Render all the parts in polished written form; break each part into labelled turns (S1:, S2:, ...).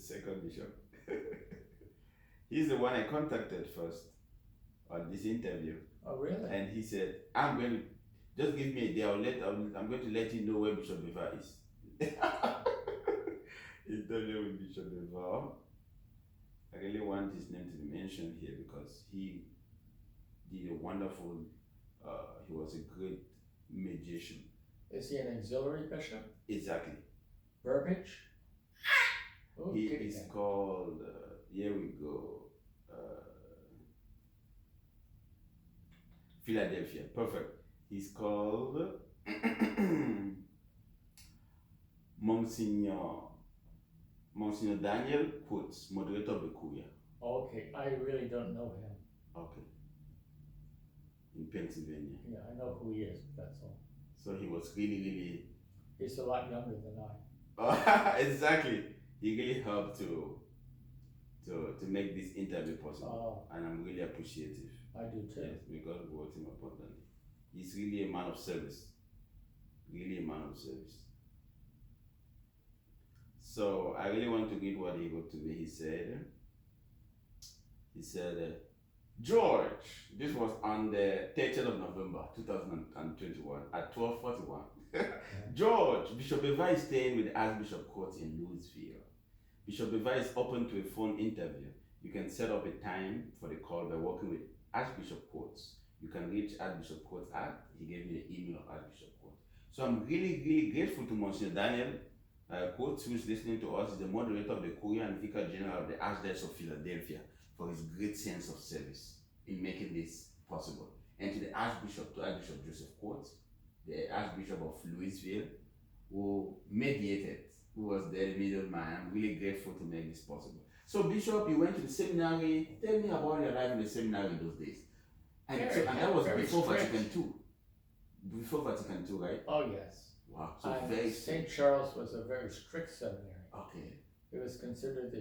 S1: second bishop. He's the one I contacted first on this interview.
S2: Oh, really?
S1: And he said, I'm going to just give me a day. I'm going to let you know where Bishop Bevard is. Interview with Bishop Bevard. I really want his name to be mentioned here because he did a wonderful. He was a great magician.
S2: Is he an auxiliary bishop?
S1: Exactly.
S2: Burbage? Ooh,
S1: He is called. Here we go. Philadelphia. Perfect. He's called Monsignor Daniel Quotes, moderator of the Courier.
S2: Okay, I really don't know him.
S1: Okay. In Pennsylvania.
S2: Yeah, I know who he is, that's all.
S1: So he was really.
S2: He's a lot younger than
S1: I. Exactly. He really helped to make this interview possible. And I'm really appreciative.
S2: I do too.
S1: Yes, because we worked him abundantly. He's really a man of service. Really a man of service. So I really want to read what he wrote to me. He said, George, this was on the 30th of November 2021 at 12:41. George, Bishop Bevard is staying with the Archbishop Court in Louisville. Bishop Bevard is open to a phone interview. You can set up a time for the call by working with Archbishop Courts. You can reach Archbishop Courts at, he gave me the email of Archbishop Court. So I'm really grateful to Monsignor Daniel Coates, who is listening to us. He's the moderator of the Courier and Vicar General of the Archdiocese of Philadelphia, for his great sense of service in making this possible. And to the Archbishop Joseph Coates, the Archbishop of Louisville, who mediated, who was there, the middleman. I'm really grateful to make this possible. So Bishop, you went to the seminary. Tell me about your life in the seminary in those days. And that was before Vatican II. Before Vatican II, right?
S2: Oh, yes.
S1: Wow. So very
S2: St. Charles was a very strict seminary.
S1: Okay.
S2: It was considered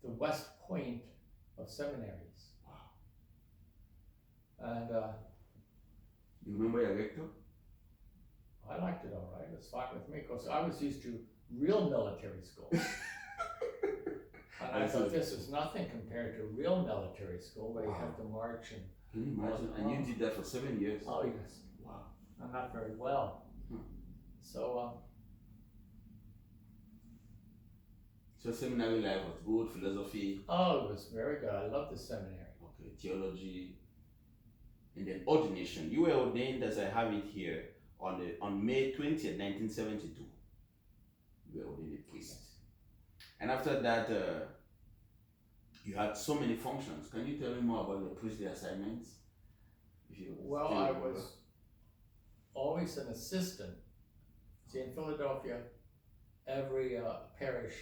S2: the West Point of seminaries.
S1: Wow.
S2: And
S1: you remember your rector?
S2: I liked it all right. It was fine with me because I was used to real military school. And I thought this was nothing compared to real military school where you have to march and.
S1: Can you imagine? And you did that for 7 years?
S2: Oh, yes.
S1: Wow.
S2: And not very well. So
S1: seminary life was good, philosophy.
S2: Oh, it was very good. I loved the seminary.
S1: Okay, theology, and then ordination. You were ordained, as I have it here, on May 20th, 1972. You were ordained a priest. And after that, you had so many functions. Can you tell me more about your priestly assignments?
S2: Well, I was always an assistant. See, in Philadelphia, every parish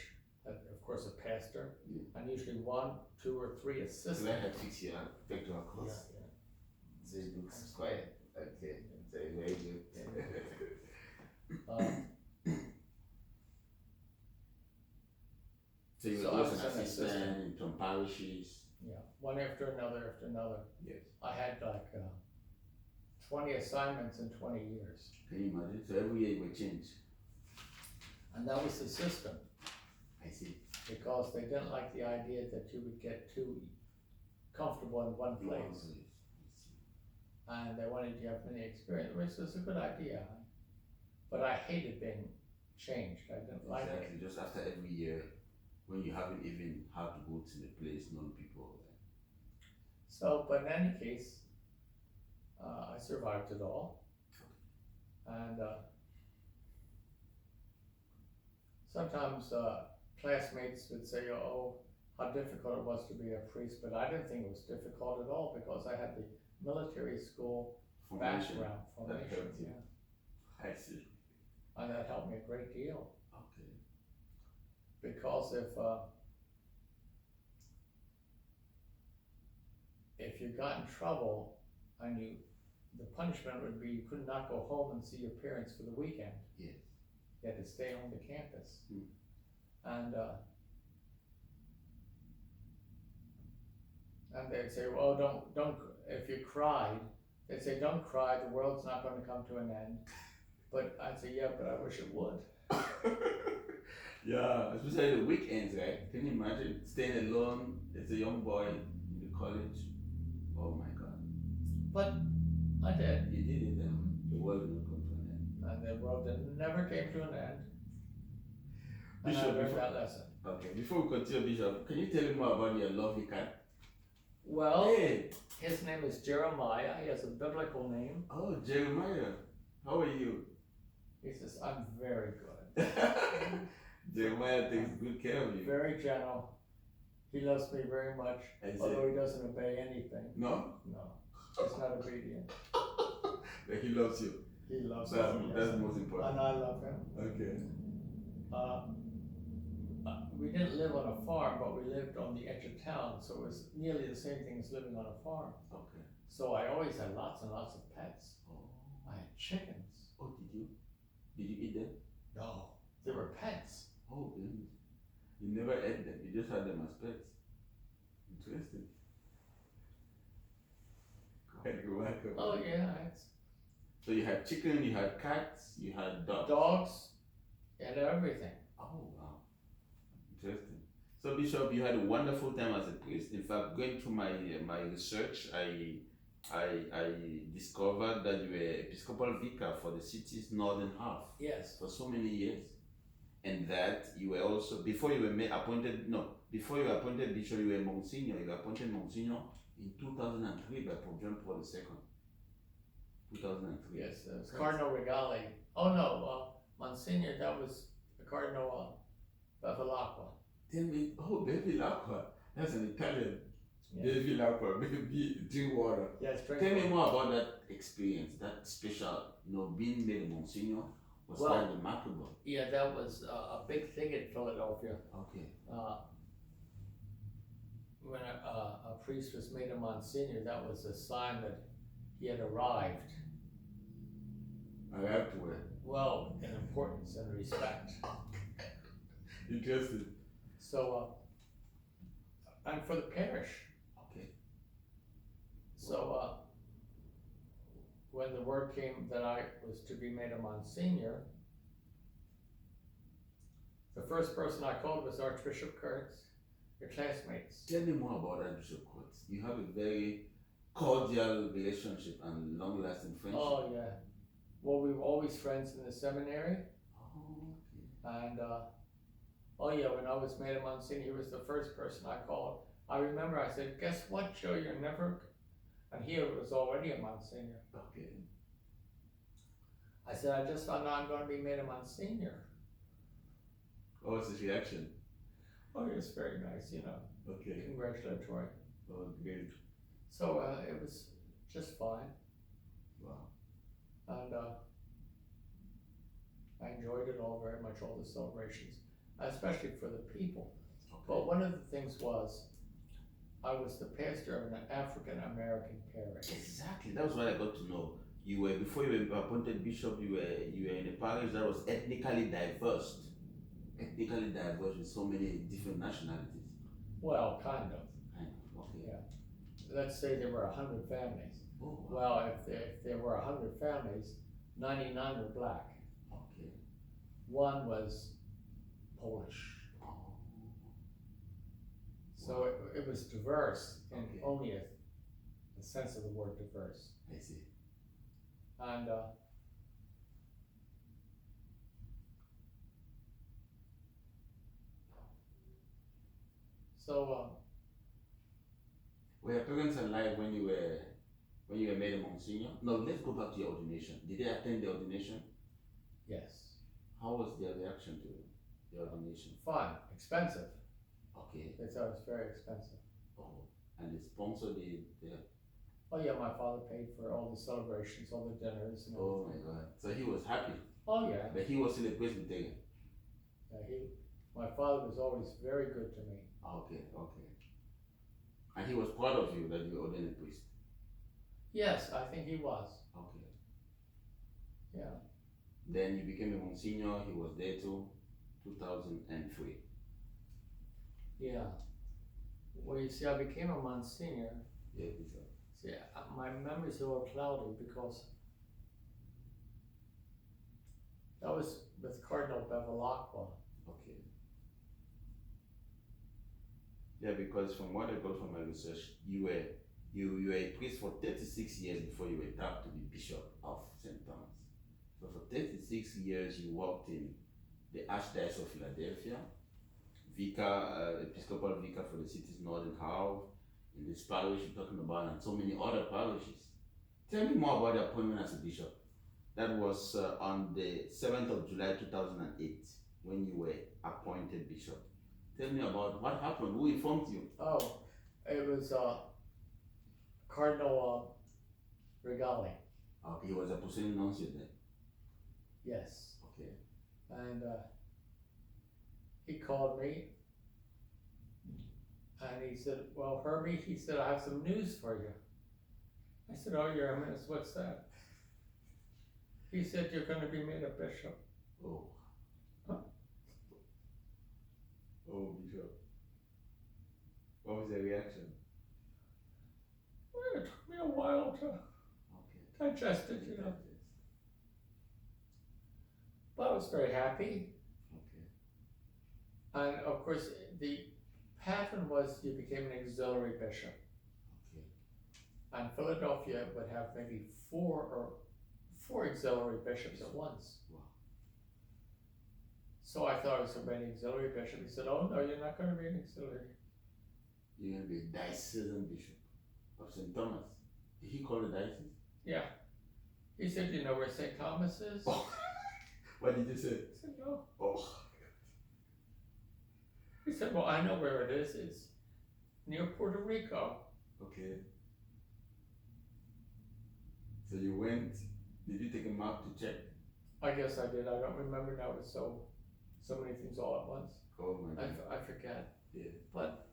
S2: had, of course, a pastor, and usually 1, 2, or 3 assistants.
S1: So I had 6 years back to our course.
S2: Yeah.
S1: So it looks quiet. Okay, very good. So you were also an assistant in some parishes?
S2: Yeah, one after another.
S1: Yes.
S2: I had like 20 assignments in 20 years.
S1: Can you imagine? So every year you would change?
S2: And that was the system.
S1: I see.
S2: Because they didn't like the idea that you would get too comfortable in one place. And they wanted you to have many experience, which was a good idea. But I hated being changed. I didn't like it.
S1: Exactly, just after every year, when you haven't even had to go to the place, known people.
S2: So, but in any case, I survived it all. And sometimes classmates would say, oh, how difficult it was to be a priest, but I didn't think it was difficult at all because I had the military school background formation. Yeah.
S1: I see.
S2: And that helped me a great deal.
S1: Okay.
S2: Because if you got in trouble and the punishment would be you could not go home and see your parents for the weekend.
S1: Yes.
S2: You had to stay on the campus. And they'd say, well, don't, if you cried, they'd say, don't cry, the world's not going to come to an end. But I'd say, yeah, but I wish it would.
S1: Yeah, especially the weekends, right? Can you imagine staying alone as a young boy in the college? Oh my God.
S2: But I did.
S1: You did it then. The world will not come to an end.
S2: And the world never came to an end. And I
S1: Bishop,
S2: learned
S1: before,
S2: that lesson.
S1: okay, before we continue, Bishop, can you tell me more about your lovely cat?
S2: Well,
S1: Hey!
S2: his name is Jeremiah. He has a biblical name.
S1: Oh, Jeremiah. How are you?
S2: He says, I'm very good.
S1: Jeremiah takes good care of you.
S2: Very gentle. He loves me very much, although he doesn't obey anything.
S1: No?
S2: No, he's not obedient.
S1: But he loves you.
S2: He loves
S1: That's,
S2: me.
S1: that's
S2: yes.
S1: most important.
S2: And I love him.
S1: Okay.
S2: We didn't live on a farm, but we lived on the edge of town, so it was nearly the same thing as living on a farm.
S1: Okay.
S2: So I always had lots and lots of pets.
S1: Oh.
S2: I had chickens.
S1: Oh, did you? Did you eat them?
S2: No, they were pets.
S1: Oh, goodness. You never ate them. You just had them as pets. Interesting. You're welcome.
S2: Oh yeah, it's
S1: So you had chicken, you had cats, you had dogs.
S2: dogs and everything.
S1: Oh wow, interesting. So Bishop, you had a wonderful time as a priest. In fact, going through my research, I discovered that you were Episcopal vicar for the city's northern half
S2: Yes.
S1: for so many years, and that you were also before you were before you were appointed bishop, you were Monsignor. You were appointed Monsignor in 2003 by Pope John Paul II. 2003.
S2: Yes, it was Cardinal Regali. Oh no, Monsignor, that was Cardinal Bevilacqua.
S1: Tell me, oh, Bevilacqua, that's an Italian.
S2: Yeah.
S1: Bevilacqua, baby, drink water.
S2: Yes, drink
S1: Tell me
S2: water.
S1: more about that experience, that special, being made a Monsignor was
S2: Well,
S1: quite remarkable.
S2: Yeah, that was a big thing in Philadelphia.
S1: Okay.
S2: When a priest was made a Monsignor, that was a sign that he had arrived.
S1: Arrived where?
S2: Well, in importance and respect.
S1: Interesting.
S2: So, and for the parish.
S1: Okay.
S2: So, when the word came that I was to be made a Monsignor, the first person I called was Archbishop Kurtz, your classmates.
S1: Tell me more about Archbishop Kurtz. You have a very cordial relationship and long-lasting friendship.
S2: Oh yeah. Well, we were always friends in the seminary.
S1: Oh, okay.
S2: And oh yeah, when I was made a Monsignor, he was the first person I called. I remember I said, "Guess what, Joe? You're never," and he was already a Monsignor.
S1: Okay.
S2: I said, "I just found out I'm going to be made a Monsignor."
S1: What was his reaction?
S2: Oh, he was very nice,
S1: Okay.
S2: congratulatory.
S1: Oh, great.
S2: So it was just fine,
S1: Wow.
S2: and I enjoyed it all very much, all the celebrations, especially for the people.
S1: Okay.
S2: But one of the things was, I was the pastor of an African American parish.
S1: Exactly. That was what I got to know. You were before you were appointed bishop. You were in a parish that was ethnically diverse. Ethnically diverse with so many different nationalities.
S2: Well, kind of.
S1: Kind of. Okay.
S2: Yeah. Let's say there were 100 families.
S1: Oh. Wow.
S2: Well, if there were 100 families, 99 were black.
S1: Okay.
S2: One was Polish.
S1: Oh.
S2: So it was diverse in
S1: Okay.
S2: only the sense of the word diverse.
S1: I see.
S2: And so
S1: Were your parents alive when you were made a Monsignor? No, let's go back to your ordination. Did they attend the ordination?
S2: yes,
S1: How was their reaction to the ordination?
S2: fine, expensive.
S1: Okay.
S2: They thought it was very expensive.
S1: Oh, and they sponsored the
S2: Oh yeah, my father paid for all the celebrations, all the dinners and
S1: Oh my
S2: everything.
S1: God. So he was happy,
S2: Oh yeah,
S1: but he was still a Presbyterian.
S2: my father was always very good to me.
S1: Okay, okay. And he was proud of you that you ordained a priest.
S2: Yes, I think he was.
S1: Okay.
S2: Yeah.
S1: Then you became a Monsignor. He was there too, 2003.
S2: Yeah. Well, you see, I became a Monsignor.
S1: Yeah, Bishop.
S2: See, my memory's a little cloudy because that was with Cardinal Bevilacqua.
S1: Okay. Yeah, because from what I got from my research, you were a priest for 36 years before you were tapped to be bishop of St. Thomas. So for 36 years you worked in the Archdiocese of Philadelphia, vicar, episcopal vicar for the city's northern half, in this parish you're talking about, and so many other parishes. Tell me more about the appointment as a bishop. That was on the 7th of July 2008 when you were appointed bishop. Tell me about what happened. Who informed you?
S2: Oh, it was Cardinal Regali.
S1: Okay, he was a apostolic nuncio then.
S2: Yes.
S1: Okay.
S2: And he called me and he said, well, Herbie, he said, I have some news for you. I said, oh, Your Eminence, what's that? He said, you're going to be made a bishop.
S1: Oh.
S2: Huh?
S1: Oh, bishop. What was the reaction?
S2: Well, it took me a while to digest it, you know. But I was very happy.
S1: Okay.
S2: And of course, the pattern was you became an auxiliary bishop.
S1: Okay.
S2: And Philadelphia would have maybe four auxiliary bishops at once.
S1: Wow.
S2: So I thought I was going to be an auxiliary bishop. He said, oh no, you're not going to be an auxiliary.
S1: You're going to be a diocesan bishop of St. Thomas. Did he call the diocese?
S2: Yeah. He said, you know where St. Thomas is?
S1: Oh. What did you say?
S2: I said, no.
S1: Oh.
S2: He said, well, I know where it is. It's near Puerto Rico.
S1: Okay. So you went, did you take a map to check?
S2: I guess I did. I don't remember now. It's so many things all at once.
S1: Oh my God.
S2: I forget.
S1: Yeah.
S2: But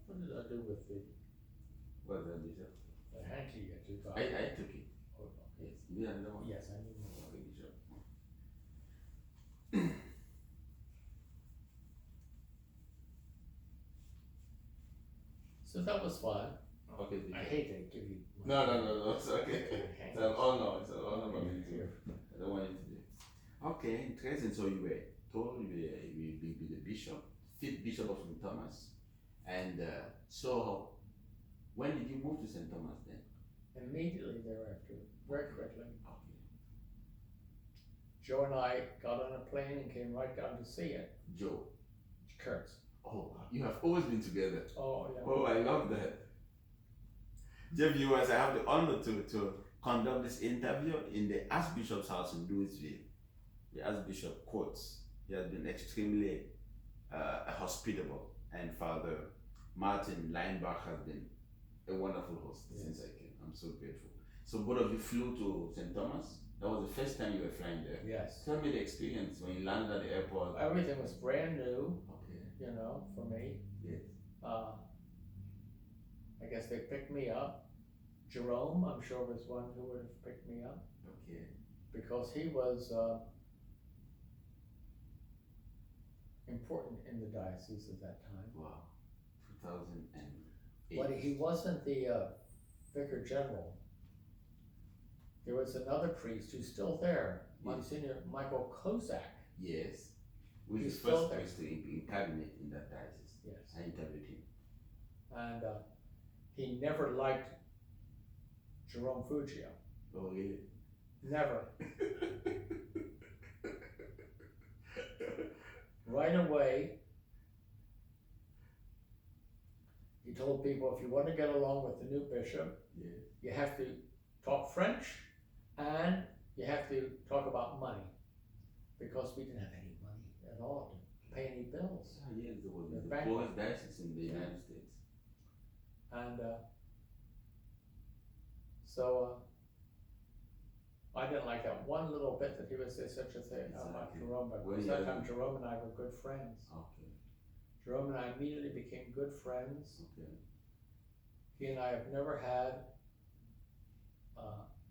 S2: what did I do with the
S1: What was that, bishop?
S2: hanky you took off?
S1: I took it.
S2: Oh, okay.
S1: Yes. You did another one?
S2: Yes, I knew.
S1: Okay, bishop.
S2: So that was fun.
S1: Okay,
S2: I
S1: bishop.
S2: hate to give you.
S1: No, it's okay. It's an honor. It's an honor for me to.
S2: Here.
S1: I don't want you to do. Okay, interesting. So you were told you will be the bishop, fifth bishop of St. Thomas, and so when did you move to St. Thomas then?
S2: Immediately thereafter, very quickly,
S1: Okay.
S2: Joe and I got on a plane and came right down to see it.
S1: Joe.
S2: Kurtz.
S1: Oh, you have always been together.
S2: Oh yeah.
S1: Oh, I love that. Dear viewers, I have the honor to conduct this interview in the Archbishop's house in Louisville. The Archbishop quotes, he has been extremely hospitable, and Father Martin Leinbach has been a wonderful host since I came. I'm so grateful. So both of you flew to St. Thomas. That was the first time you were flying there.
S2: Yes.
S1: Tell me the experience when you landed at the airport.
S2: Everything was brand new,
S1: Okay.
S2: you know, for me.
S1: Yes.
S2: I guess they picked me up. Jerome, I'm sure, was one who would have picked me up
S1: Okay.
S2: because he was important in the diocese at that time.
S1: Wow. 2008.
S2: But he wasn't the Vicar General. There was another priest who's still there, Monsignor Michael Kozak.
S1: Yes. Who
S2: He's
S1: is the
S2: still
S1: first
S2: there.
S1: priest in cabinet in that diocese.
S2: Yes.
S1: I interviewed him.
S2: And he never liked Jerome Feudjio.
S1: Oh, really?
S2: Never. Right away, he told people, if you want to get along with the new bishop,
S1: Yeah.
S2: you have to talk French and you have to talk about money, because we didn't have any money at all to pay any bills.
S1: Ah, yes, there was
S2: The
S1: the
S2: bank-
S1: poorest diocese in the
S2: Yeah.
S1: United States.
S2: And so I didn't like that one little bit that he would say such a thing about
S1: Exactly.
S2: Jerome, but
S1: Well,
S2: at that
S1: yeah.
S2: time Jerome and I were good friends.
S1: Okay.
S2: Jerome and I immediately became good friends.
S1: Okay.
S2: He and I have never had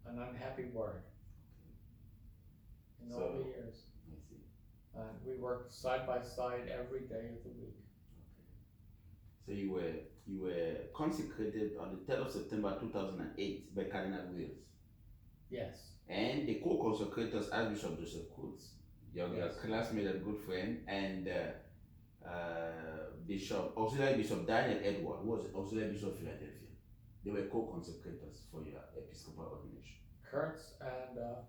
S2: an unhappy word in all the
S1: So-
S2: years.
S1: I see.
S2: And we worked side by side every day of the week.
S1: Okay. So you were consecrated on the 3rd of September 2008 by Cardinal Wills.
S2: Yes.
S1: and the co-consecrators Archbishop Joseph Coates, your classmate and good friend, and Auxiliary Bishop Daniel Edward, who was Auxiliary Bishop of Philadelphia. They were co-consecrators for your episcopal ordination.
S2: Kurtz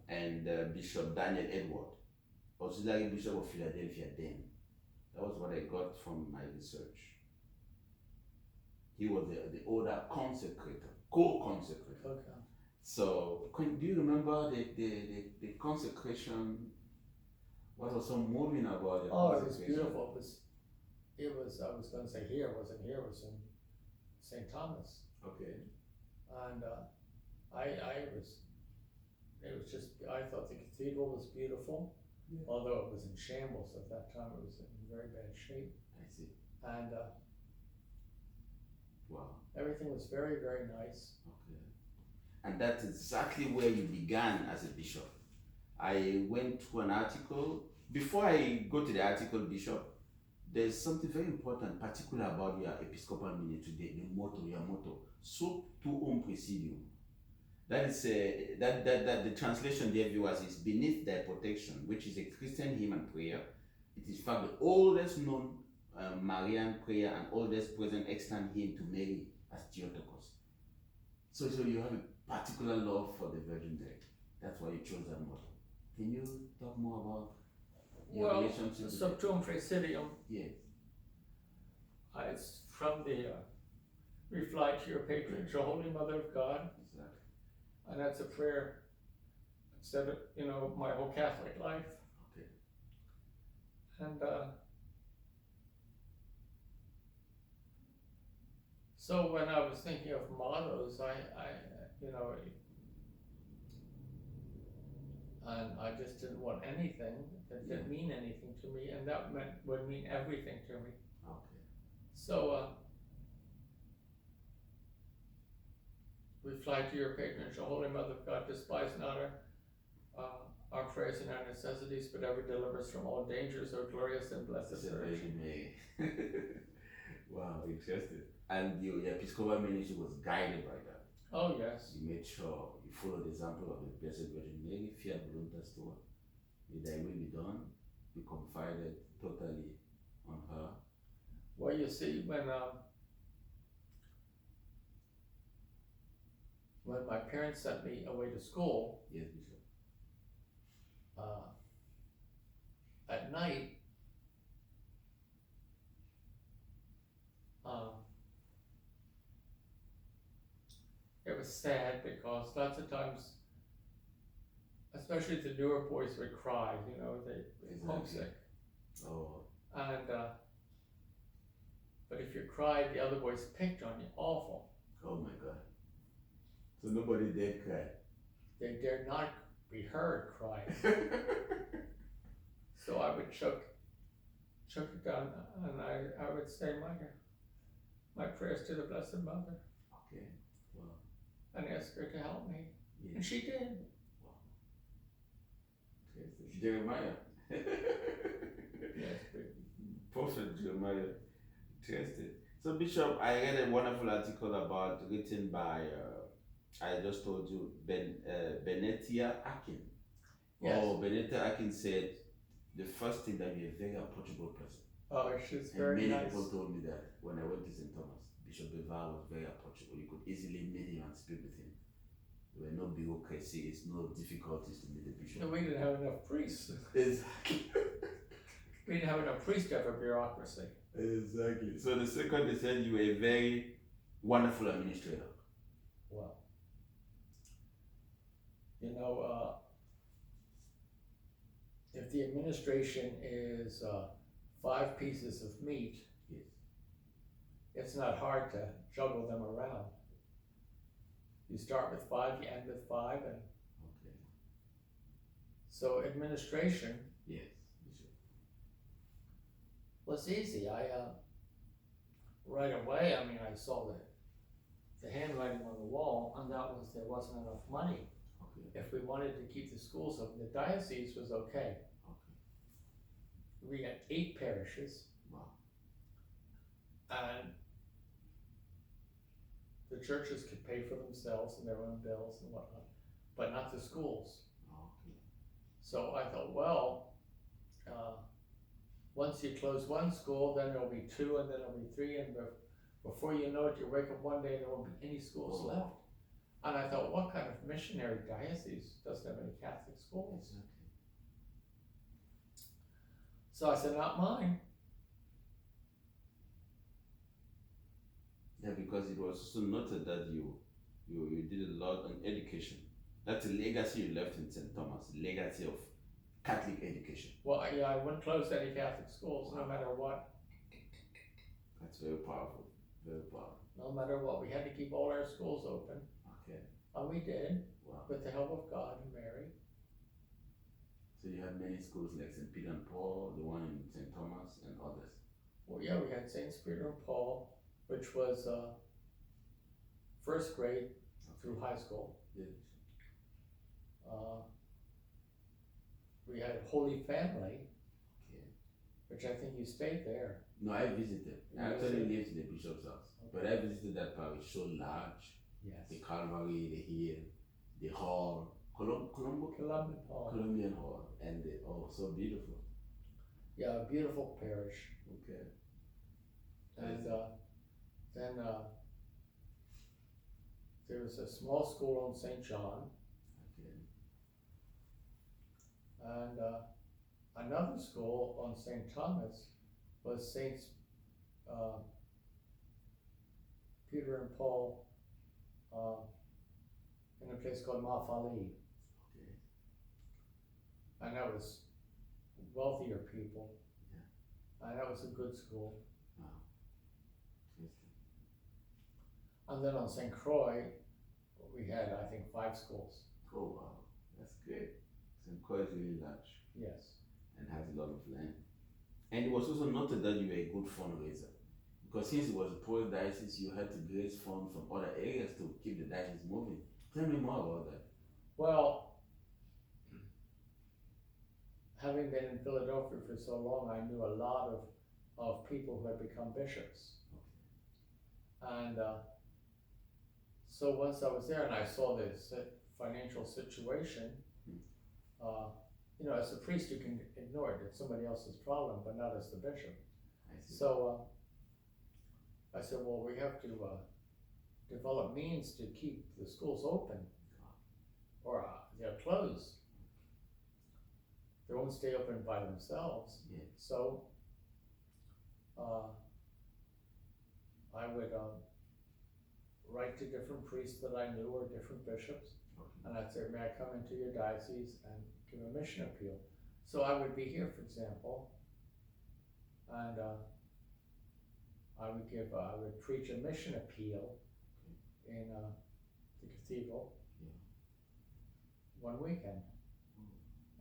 S1: and Bishop Daniel Edward, Auxiliary Bishop of Philadelphia then. That was what I got from my research. He was the older consecrator, co-consecrator.
S2: Okay.
S1: So, do you remember the consecration? What was so moving about it?
S2: Oh, it was beautiful. It was, I was going to say here, it wasn't here, it was in St. Thomas.
S1: Okay.
S2: And it was just, I thought the cathedral was beautiful, although it was in shambles at that time, it was in very bad shape.
S1: I see.
S2: And
S1: wow.
S2: Everything was very, very nice.
S1: Okay. And that's exactly where you began as a bishop. I went through an article. Before I go to the article, Bishop, there's something very important, particular about your episcopal ministry today, your motto, Sub tuum presidium. That is that the translation there, viewers, is beneath thy protection, which is a Christian hymn and prayer. It is in fact the oldest known Marian prayer and oldest present extant hymn to Mary as Theotokos. So you have a particular love for the Virgin Mary. That's why you chose that motto. Can you talk more about your relationship?
S2: Sub tuum presidium.
S1: Yes.
S2: It's from the Reply to Your Patronage, O Holy Mother of God.
S1: Exactly.
S2: And that's a prayer instead of, my whole Catholic life.
S1: Okay.
S2: And so when I was thinking of mottos, and I just didn't want anything that didn't mean anything to me, and that would mean everything to me.
S1: Okay.
S2: So reply to your patronage, O Holy Mother of God, despise not our prayers and our necessities, but ever deliver us from all dangers, O glorious and blessed Virgin
S1: Mary. Wow, interesting. And your episcopal ministry was guided by that.
S2: Oh yes.
S1: You made sure you followed the example of the Blessed Virgin Mary, fiat voluntas tua. May thy will be done. You confided totally on her.
S2: Well, you see, when my parents sent me away to school,
S1: yes, Bishop.
S2: At night, it was sad because lots of times, especially the newer boys would cry, they homesick.
S1: Oh.
S2: And but if you cried, the other boys picked on you, awful.
S1: Oh my God. So nobody dared cry.
S2: They dared not be heard crying. So I would choke it down, and I would say my prayers to the Blessed Mother.
S1: Okay. Wow.
S2: And ask her to help me.
S1: Yes.
S2: And she did.
S1: Wow. Jeremiah.
S2: Yes,
S1: Prophet Jeremiah. Interesting. So Bishop, I read a wonderful article written by I just told you Benetia Akin.
S2: Yes.
S1: Oh, Benetia Akin said the first thing that you're a very approachable person.
S2: Oh, she's very
S1: and
S2: nice.
S1: Many people told me that when I went to St. Thomas, Bishop Bevard was very approachable. You could easily meet him and speak with him. There were no bureaucracies, no difficulties to meet the bishop.
S2: No, we didn't have enough priests.
S1: Exactly.
S2: We didn't have enough priests to have a bureaucracy.
S1: Exactly. So the second, they said you were a very wonderful administrator.
S2: Well, if the administration is 5 pieces of meat,
S1: yes,
S2: it's not hard to juggle them around. You start with 5, you end with 5, and
S1: okay.
S2: So administration,
S1: yes,
S2: was easy. Right away, I saw the handwriting on the wall, and that was there wasn't enough money.
S1: Okay.
S2: If we wanted to keep the schools open, the diocese was okay. We had 8 parishes.
S1: Wow.
S2: And the churches could pay for themselves and their own bills and whatnot, but not the schools. So I thought, well, once you close one school, then there'll be two, and then there'll be three, and before you know it, you wake up one day and there won't be any schools
S1: Oh.
S2: left. And I thought, what kind of missionary diocese doesn't have any Catholic schools?
S1: Exactly.
S2: So I said, not mine.
S1: Yeah, because it was also noted that you did a lot on education. That's a legacy you left in St. Thomas, legacy of Catholic education.
S2: Well, I wouldn't close any Catholic schools, no matter what.
S1: That's very powerful, very powerful.
S2: No matter what, we had to keep all our schools open,
S1: Okay,
S2: and we did,
S1: wow.
S2: with the help of God and Mary.
S1: So you had many schools like St. Peter and Paul, the one in St. Thomas, and others.
S2: Well, yeah, we had Saints Peter and Paul, which was first grade through high school.
S1: Yes.
S2: We had Holy Family,
S1: Okay.
S2: which I think you stayed there.
S1: No, I visited.
S2: You
S1: I actually
S2: visited?
S1: lived in the bishop's house.
S2: Okay.
S1: But I visited that parish, so large. The
S2: Yes.
S1: Calvary, the hill, the hall,
S2: Columban Hall.
S1: Columbian Hall, and so beautiful.
S2: Yeah, a beautiful parish.
S1: Okay.
S2: And then there was a small school on St. John,
S1: Okay.
S2: and another school on St. Thomas was Saints Peter and Paul in a place called Mafali,
S1: Okay.
S2: and that was wealthier people, and that was a good school.
S1: Wow. Interesting.
S2: And then on St. Croix, we had, I think, 5 schools.
S1: Oh wow, that's great. St. Croix is really large
S2: Yes.
S1: and has a lot of land. And it was also noted that you were a good fundraiser. Because since it was a poor diocese, you had to raise funds from other areas to keep the diocese moving. Tell me more about that.
S2: Well, having been in Philadelphia for so long, I knew a lot of people who had become bishops. And so once I was there and I saw this financial situation, as a priest you can ignore it, it's somebody else's problem, but not as the bishop.
S1: I see.
S2: So I said, well, we have to develop means to keep the schools open, or they're closed. They won't stay open by themselves.
S1: Yeah.
S2: So I would write to different priests that I knew or different bishops,
S1: Okay.
S2: and I'd say, may I come into your diocese and give a mission appeal? So I would be here, for example, and I would preach a mission appeal in the cathedral one weekend.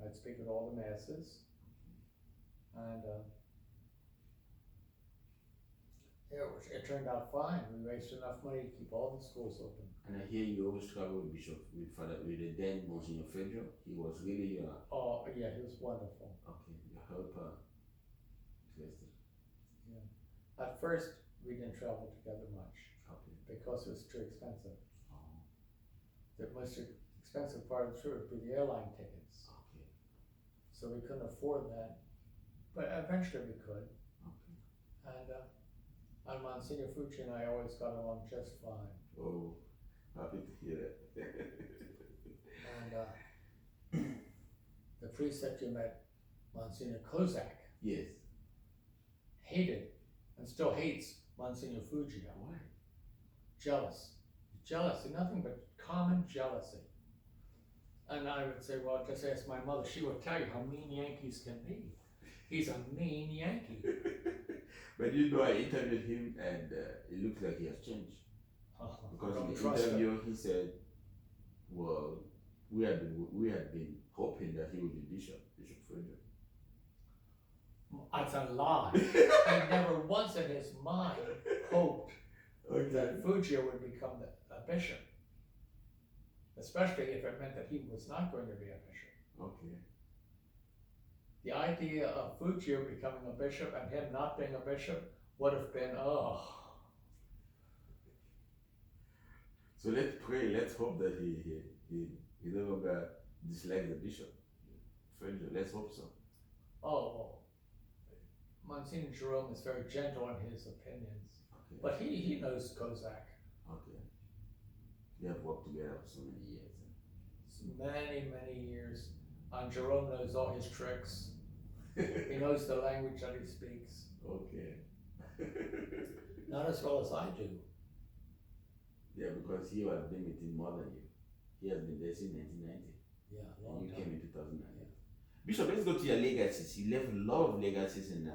S2: I'd speak at all the masses, and it turned out fine. We raised enough money to keep all the schools open.
S1: And I hear you always travel with the then Monsignor Feudjio. He was really your
S2: Oh, yeah, he was wonderful.
S1: your helper. Interesting.
S2: At first, we didn't travel together much
S1: Okay.
S2: because it was too expensive.
S1: Oh.
S2: The most expensive part of the trip would be the airline tickets.
S1: Okay.
S2: So we couldn't afford that, but eventually we could.
S1: Okay.
S2: And Monsignor Feudjio and I always got along just fine.
S1: Oh, happy to hear that.
S2: And the priest that you met, Monsignor Kozak,
S1: Yes.
S2: hated and still hates Monsignor Feudjio.
S1: Why?
S2: Jealousy, nothing but common jealousy. And I would say, well, just ask my mother. She would tell you how mean Yankees can be. He's a mean Yankee.
S1: But I interviewed him, and it looks like he has changed. Because in the
S2: trust him.
S1: interview, he said, "Well, we had been hoping that he would be Bishop Feudjio."
S2: That's a lie. He never once in his mind hoped that Feudjio would become a bishop, especially if it meant that he was not going to be a bishop.
S1: Okay.
S2: The idea of Feudjio becoming a bishop and him not being a bishop would have been,
S1: So let's pray. Let's hope that he no longer dislikes the bishop, Feudjio, let's hope so.
S2: Oh, Monsignor Jerome is very gentle in his opinions,
S1: Okay.
S2: but he knows Kozak.
S1: Okay. They have worked together for so many years.
S2: Many years. And Jerome knows all his tricks. He knows the language that he speaks.
S1: Okay.
S2: Not as well as I do.
S1: Yeah, because he has been with him more than you. He has been there since 1990.
S2: Yeah,
S1: And
S2: long
S1: you
S2: time.
S1: came in 2009.
S2: Yeah.
S1: Bishop, let's go to your legacies. You left a lot of legacies in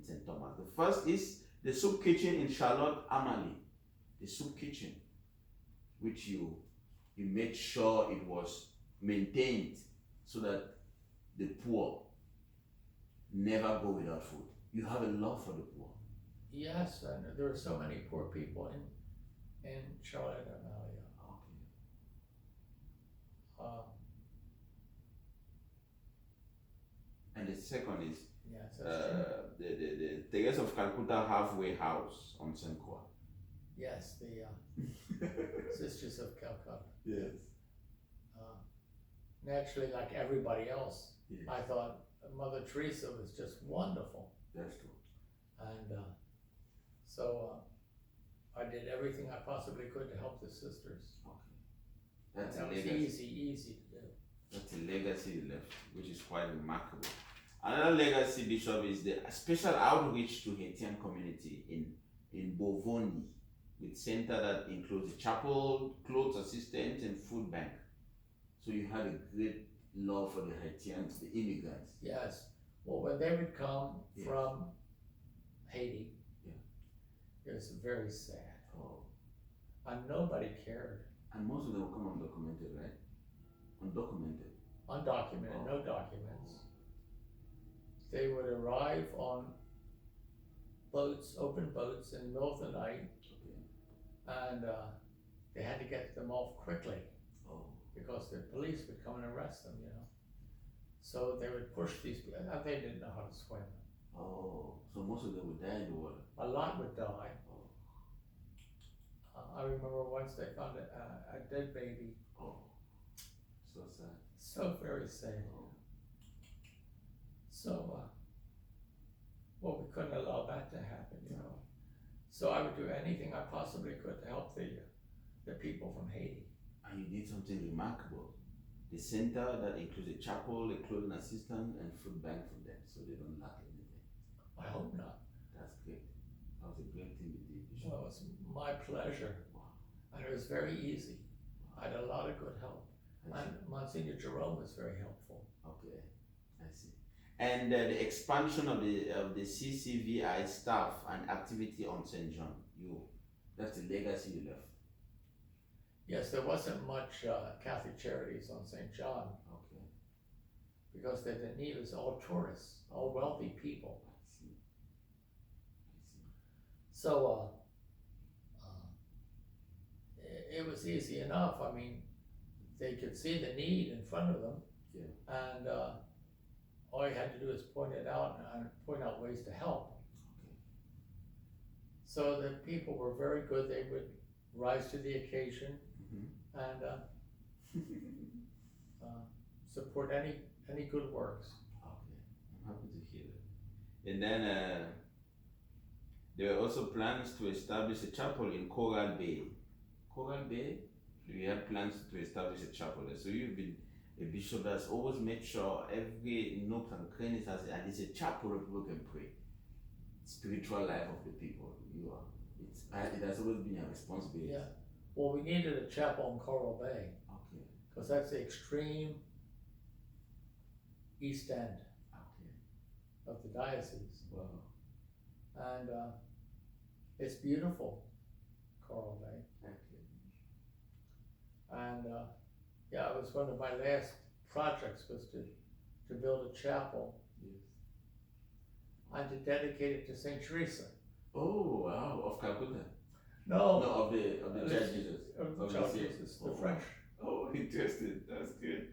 S1: St. Thomas. The first is the soup kitchen in Charlotte Amalie. The soup kitchen, which you made sure it was maintained so that the poor never go without food. You have a love for the poor.
S2: Yes, and there are so many poor people in Charlotte Amalia.
S1: Okay. And the second is
S2: Yes, that's true.
S1: the Teresa of Calcutta halfway house on St. Croix.
S2: Yes, the Sisters of Calcutta.
S1: Yes.
S2: Naturally, like everybody else,
S1: Yes.
S2: I thought Mother Teresa was just wonderful.
S1: That's true.
S2: And so I did everything I possibly could to help the sisters.
S1: Okay. That's
S2: That
S1: a
S2: was
S1: legacy.
S2: easy to do.
S1: That's a legacy you left, which is quite remarkable. Another legacy, Bishop, is the special outreach to Haitian community in Bovoni, with center that includes a chapel, clothes assistance, and food bank. So you had a great love for the Haitians, the immigrants.
S2: Yes. Well, when they would come
S1: Yes.
S2: from Haiti,
S1: Yeah.
S2: it was very sad.
S1: Oh.
S2: And nobody cared.
S1: And most of them will come undocumented, right? Undocumented.
S2: Undocumented, no documents. They would arrive on boats, open boats in the middle of the night,
S1: Okay.
S2: and they had to get them off quickly
S1: Oh.
S2: because the police would come and arrest them, you know. So they would push these people, and they didn't know how to swim.
S1: Oh. So most of them would die in the water.
S2: A lot would die.
S1: Oh.
S2: I remember once they found a dead baby.
S1: Oh. So sad.
S2: So very sad.
S1: Oh.
S2: So, well, we couldn't allow that to happen, you know. So I would do anything I possibly could to help the people from Haiti.
S1: And you did something remarkable. The center that includes a chapel, a clothing assistant, and food bank for them, so they don't lack anything.
S2: I hope not.
S1: That's great. That was a great thing you did, Bishop.
S2: Well, it was my pleasure,
S1: Wow.
S2: and it was very easy. I had a lot of good help,
S1: I
S2: and
S1: see.
S2: Monsignor Jerome was very helpful.
S1: Okay, I see. And the expansion of the CCVI staff and activity on St. John, that's the legacy you left.
S2: Yes, there wasn't much Catholic Charities on St. John
S1: Okay,
S2: because the need was all tourists, all wealthy people.
S1: I see.
S2: So it was easy enough. I mean, they could see the need in front of them,
S1: Yeah.
S2: and all you had to do is point it out and point out ways to help.
S1: Okay.
S2: So the people were very good. They would rise to the occasion
S1: Mm-hmm.
S2: and support any good works.
S1: Okay, I'm happy to hear that. And then there were also plans to establish a chapel in Coral Bay. Coral Bay, we had plans to establish a chapel there. So you've been a bishop that's always made sure every nook and cranny has at least a chapel where people can pray. Spiritual life of the people. It has always been a responsibility.
S2: Yeah. Well, we needed a chapel in Coral Bay
S1: Okay.
S2: because that's the extreme east end
S1: Okay.
S2: of the diocese,
S1: Wow.
S2: and it's beautiful, Coral Bay.
S1: Okay.
S2: And yeah, it was one of my last projects was to build a chapel
S1: Yes.
S2: and to dedicate it to Saint Teresa.
S1: Oh wow! Of Calcutta.
S2: No,
S1: No, of the Child Jesus.
S2: of the
S1: Of the
S2: Child
S1: saint.
S2: Jesus, the
S1: Oh.
S2: French.
S1: Oh, interesting. That's good.